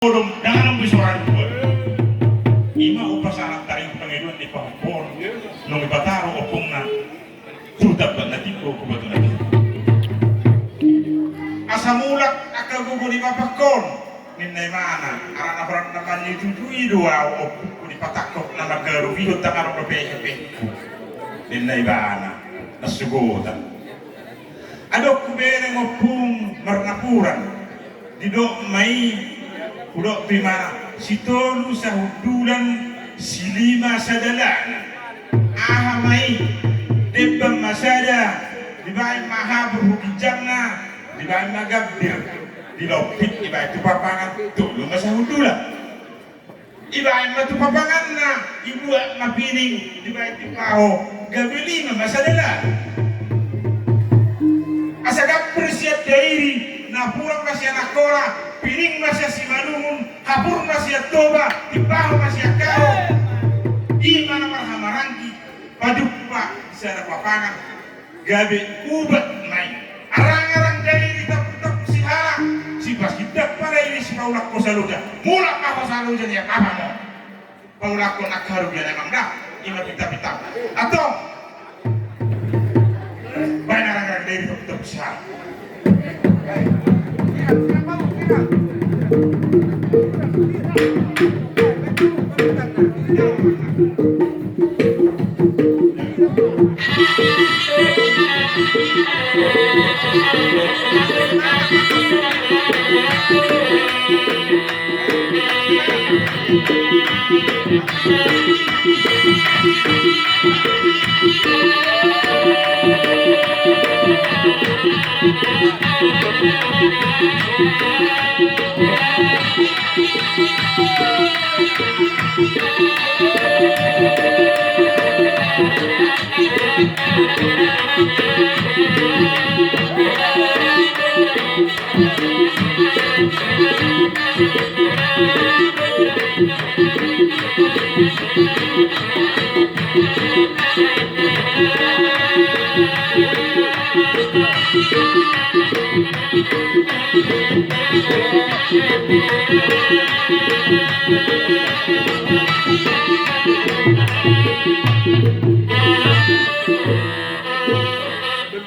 Orang dalam bisoran ko. Ima upasaran tayong Panginoon ni Pangapon nung ibataro opong na sudat ba natin ko kubato natin. Asamulak akagugo ni Mapakon ninay mana arana parang naman ni tutui dua opong ni patakok na magkarubihot na karong papehepe ninay mana nasugotan. Adok kubereng opong marnapuran didok may ulo primana sitolu sa hudulan silima sa dalan ahamay debang masada dibay mahabur hukijang na dibay magabdir dilopit dibay tupapangan tulong sa hudulan dibay matupapangan na ibu mapining dibay tipaho gabili masadala asagap presiat dairi na purang masya nakola piring masya si malungun hapur masya toba tibaho masya karo di mana marhamarangki padupa sana papangan gabe ubat main arang-arang dari tak si hala si pas kita para ini si paulak ko saluja mulak ako saluja niya apa mo paulak ko nakharu dia emang dah ima pita-pita atau bain arang-arang dari tak si hala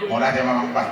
Mola dia mamang bah,